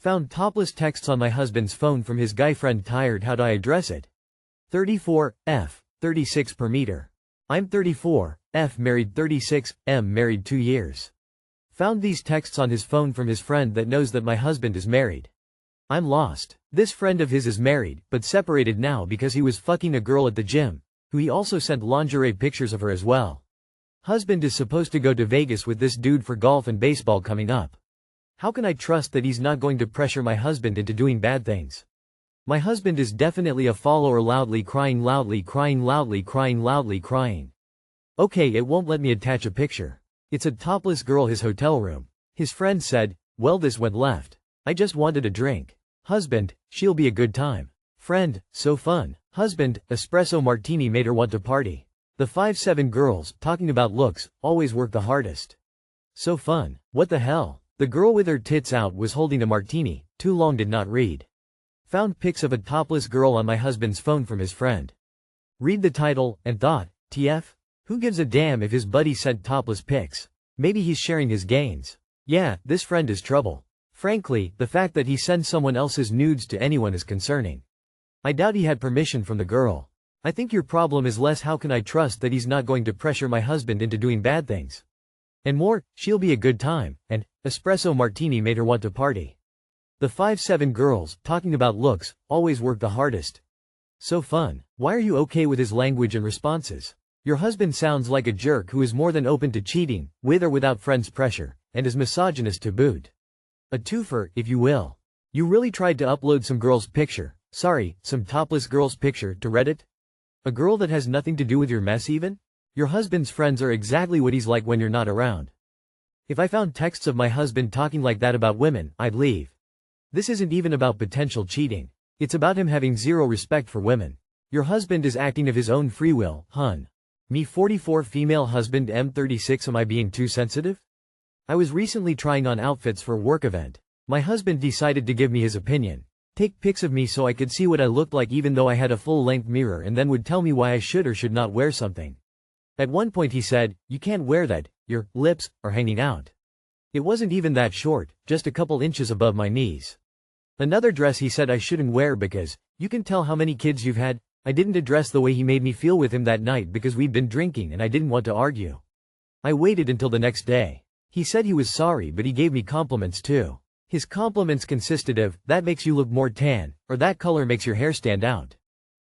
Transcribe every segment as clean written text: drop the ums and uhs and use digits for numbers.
Found topless texts on my husband's phone from his guy friend. Tired. How'd I address it? 34, F. 36 per meter. I'm 34, F. Married. 36, M. Married 2 years. Found these texts on his phone from his friend that knows that my husband is married. I'm lost. This friend of his is married, but separated now because he was fucking a girl at the gym, who he also sent lingerie pictures of her as well. Husband is supposed to go to Vegas with this dude for golf and baseball coming up. How can I trust that he's not going to pressure my husband into doing bad things? My husband is definitely a follower. Loudly crying, loudly crying, loudly crying, loudly crying. Okay, it won't let me attach a picture. It's a topless girl. His hotel room. His friend said, well, this went left. I just wanted a drink. Husband, she'll be a good time. Friend, so fun. Husband, espresso martini made her want to party. The 5'7" girls, talking about looks, always work the hardest. So fun. What the hell? The girl with her tits out was holding a martini. Too long. Did not read. Found pics of a topless girl on my husband's phone from his friend. Read the title, and thought, TF? Who gives a damn if his buddy sent topless pics? Maybe he's sharing his gains. Yeah, this friend is trouble. Frankly, the fact that he sends someone else's nudes to anyone is concerning. I doubt he had permission from the girl. I think your problem is less how can I trust that he's not going to pressure my husband into doing bad things. And more, she'll be a good time, and espresso martini made her want to party. The 5'7" girls, talking about looks, always work the hardest. So fun. Why are you okay with his language and responses? Your husband sounds like a jerk who is more than open to cheating, with or without friends' pressure, and is misogynist to boot. A twofer, if you will. You really tried to upload some girl's picture, some topless girl's picture, to Reddit? A girl that has nothing to do with your mess even? Your husband's friends are exactly what he's like when you're not around. If I found texts of my husband talking like that about women, I'd leave. This isn't even about potential cheating. It's about him having zero respect for women. Your husband is acting of his own free will, hun. Me 44 female husband M 36. Am I being too sensitive? I was recently trying on outfits for a work event. My husband decided to give me his opinion. Take pics of me so I could see what I looked like even though I had a full-length mirror, and then would tell me why I should or should not wear something. At one point he said, you can't wear that, your lips are hanging out. It wasn't even that short, just a couple inches above my knees. Another dress he said I shouldn't wear because, you can tell how many kids you've had. I didn't address the way he made me feel with him that night because we'd been drinking and I didn't want to argue. I waited until the next day. He said he was sorry, but he gave me compliments too. His compliments consisted of, that makes you look more tan, or that color makes your hair stand out.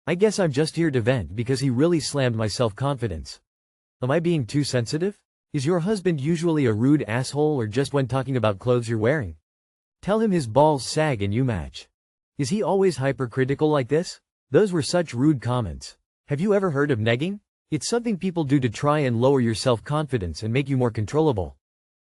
I guess I'm just here to vent because he really slammed my self-confidence. Am I being too sensitive? Is your husband usually a rude asshole or just when talking about clothes you're wearing? Tell him his balls sag and you match. Is he always hypercritical like this? Those were such rude comments. Have you ever heard of negging? It's something people do to try and lower your self-confidence and make you more controllable.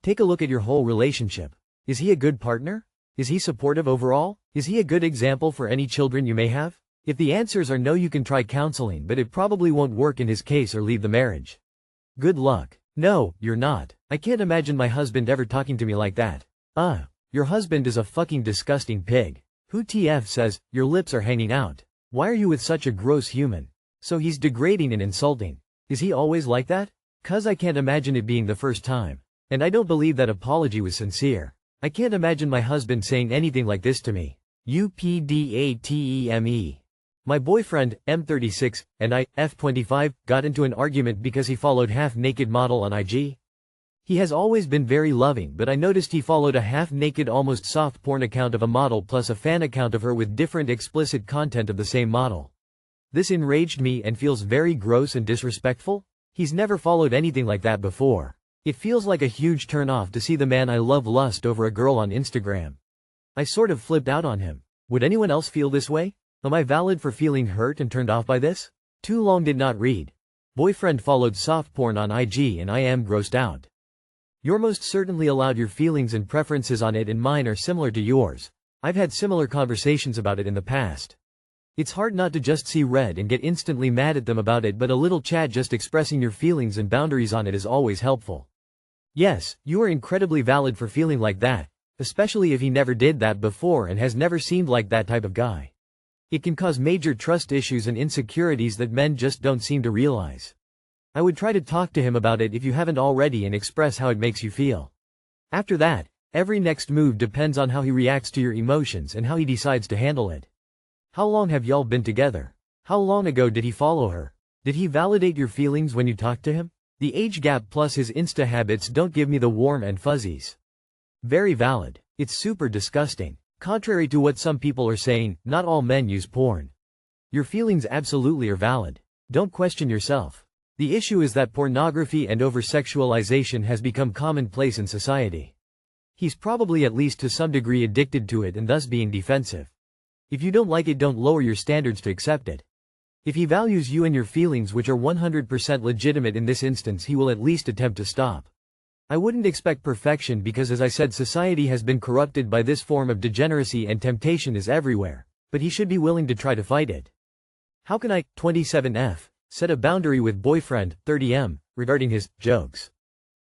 Take a look at your whole relationship. Is he a good partner? Is he supportive overall? Is he a good example for any children you may have? If the answers are no, you can try counseling, but it probably won't work in his case, or leave the marriage. Good luck. No, you're not. I can't imagine my husband ever talking to me like that. Your husband is a fucking disgusting pig. Who TF says, your lips are hanging out? Why are you with such a gross human? So he's degrading and insulting. Is he always like that? 'Cause I can't imagine it being the first time. And I don't believe that apology was sincere. I can't imagine my husband saying anything like this to me. UPDATEME. My boyfriend, M36, and I, F25, got into an argument because he followed half-naked model on IG. He has always been very loving, but I noticed he followed a half-naked almost soft porn account of a model plus a fan account of her with different explicit content of the same model. This enraged me and feels very gross and disrespectful. He's never followed anything like that before. It feels like a huge turn-off to see the man I love lust over a girl on Instagram. I sort of flipped out on him. Would anyone else feel this way? Am I valid for feeling hurt and turned off by this? Too long. Did not read. Boyfriend followed soft porn on IG and I am grossed out. You're most certainly allowed your feelings and preferences on it, and mine are similar to yours. I've had similar conversations about it in the past. It's hard not to just see red and get instantly mad at them about it, but a little chat just expressing your feelings and boundaries on it is always helpful. Yes, you are incredibly valid for feeling like that, especially if he never did that before and has never seemed like that type of guy. It can cause major trust issues and insecurities that men just don't seem to realize. I would try to talk to him about it if you haven't already and express how it makes you feel. After that, Every next move depends on how he reacts to your emotions and how he decides to handle it. How long have y'all been together? How long ago did he follow her? Did he validate your feelings when you talked to him? The age gap plus his Insta habits don't give me the warm and fuzzies. Very valid. It's super disgusting. Contrary to what some people are saying, not all men use porn. Your feelings absolutely are valid. Don't question yourself. The issue is that pornography and over-sexualization has become commonplace in society. He's probably at least to some degree addicted to it and thus being defensive. If you don't like it, don't lower your standards to accept it. If he values you and your feelings, which are 100% legitimate in this instance, he will at least attempt to stop. I wouldn't expect perfection because, as I said, society has been corrupted by this form of degeneracy and temptation is everywhere, but he should be willing to try to fight it. How can I, 27F, set a boundary with boyfriend, 30M, regarding his jokes?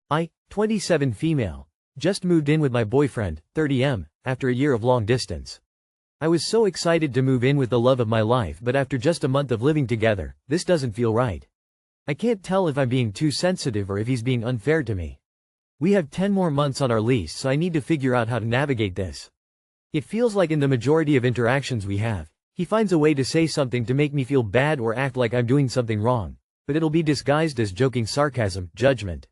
I, 27 female, just moved in with my boyfriend, 30M, after a year of long distance. I was so excited to move in with the love of my life, but after just a month of living together, this doesn't feel right. I can't tell if I'm being too sensitive or if he's being unfair to me. We have 10 more months on our lease, so I need to figure out how to navigate this. It feels like in the majority of interactions we have, he finds a way to say something to make me feel bad or act like I'm doing something wrong, but it'll be disguised as joking sarcasm, judgment.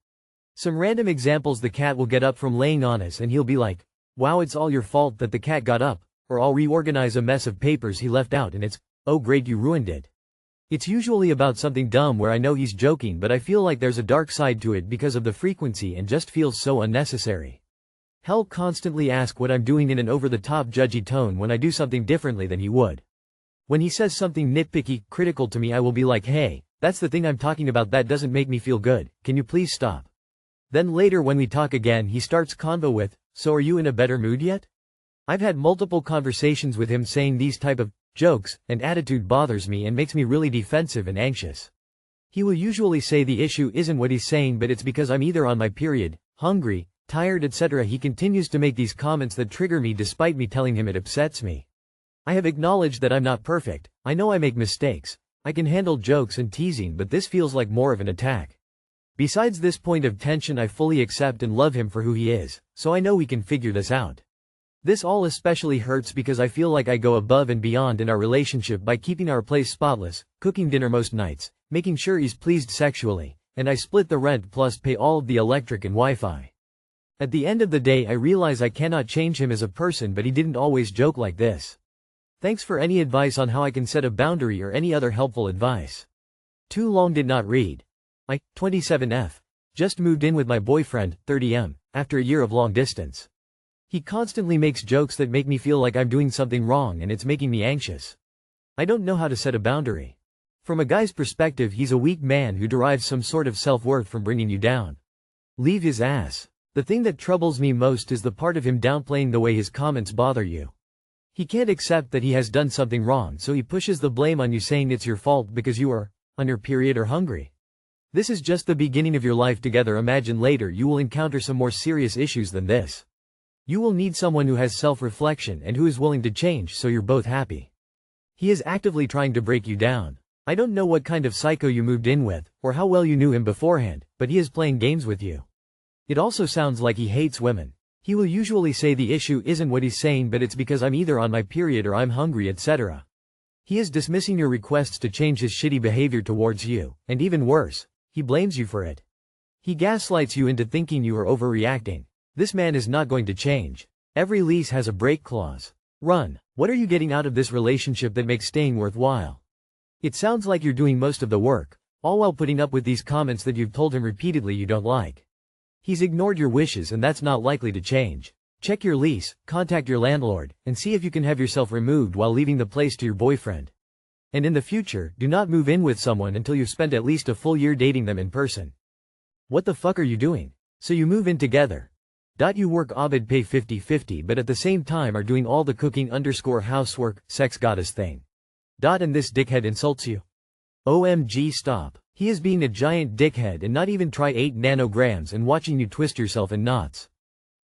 Some random examples: the cat will get up from laying on us and he'll be like, "Wow, it's all your fault that the cat got up," or I'll reorganize a mess of papers he left out and it's, "Oh great, you ruined it." It's usually about something dumb where I know he's joking, but I feel like there's a dark side to it because of the frequency and just feels so unnecessary. He'll constantly ask what I'm doing in an over-the-top judgy tone when I do something differently than he would. When he says something nitpicky, critical to me, I will be like, "Hey, that's the thing I'm talking about, that doesn't make me feel good, can you please stop?" Then later when we talk again, he starts convo with, "So are you in a better mood yet?" I've had multiple conversations with him saying these type of jokes, and attitude bothers me and makes me really defensive and anxious. He will usually say the issue isn't what he's saying, but it's because I'm either on my period, hungry, tired, etc. He continues to make these comments that trigger me despite me telling him it upsets me. I have acknowledged that I'm not perfect, I know I make mistakes, I can handle jokes and teasing, but this feels like more of an attack. Besides this point of tension, I fully accept and love him for who he is, so I know we can figure this out. This all especially hurts because I feel like I go above and beyond in our relationship by keeping our place spotless, cooking dinner most nights, making sure he's pleased sexually, and I split the rent plus pay all of the electric and Wi-Fi. At the end of the day, I realize I cannot change him as a person, but he didn't always joke like this. Thanks for any advice on how I can set a boundary or any other helpful advice. Too long did not read. I, 27F, just moved in with my boyfriend, 30M, after a year of long distance. He constantly makes jokes that make me feel like I'm doing something wrong and it's making me anxious. I don't know how to set a boundary. From a guy's perspective, he's a weak man who derives some sort of self-worth from bringing you down. Leave his ass. The thing that troubles me most is the part of him downplaying the way his comments bother you. He can't accept that he has done something wrong, so he pushes the blame on you, saying it's your fault because you are on your period or hungry. This is just the beginning of your life together. Imagine later you will encounter some more serious issues than this. You will need someone who has self-reflection and who is willing to change so you're both happy. He is actively trying to break you down. I don't know what kind of psycho you moved in with, or how well you knew him beforehand, but he is playing games with you. It also sounds like he hates women. He will usually say the issue isn't what he's saying, but it's because I'm either on my period or I'm hungry, etc. He is dismissing your requests to change his shitty behavior towards you, and even worse, he blames you for it. He gaslights you into thinking you are overreacting. This man is not going to change. Every lease has a break clause. Run. What are you getting out of this relationship that makes staying worthwhile? It sounds like you're doing most of the work, all while putting up with these comments that you've told him repeatedly you don't like. He's ignored your wishes and that's not likely to change. Check your lease, contact your landlord, and see if you can have yourself removed while leaving the place to your boyfriend. And in the future, do not move in with someone until you've spent at least a full year dating them in person. What the fuck are you doing? So you move in together. You work Abid pay 50-50 but at the same time are doing all the cooking _ housework, sex goddess thing. And this dickhead insults you? OMG, stop. He is being a giant dickhead and not even try 8 nanograms and watching you twist yourself in knots.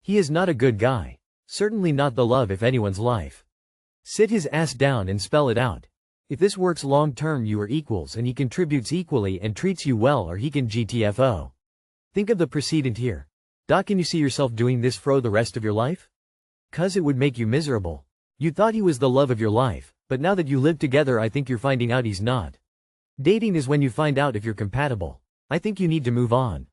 He is not a good guy. Certainly not the love of anyone's life. Sit his ass down and spell it out. If this works long term, you are equals and he contributes equally and treats you well, or he can GTFO. Think of the precedent here. Can you see yourself doing this for the rest of your life? 'Cause it would make you miserable. You thought he was the love of your life, but now that you live together I think you're finding out he's not. Dating is when you find out if you're compatible. I think you need to move on.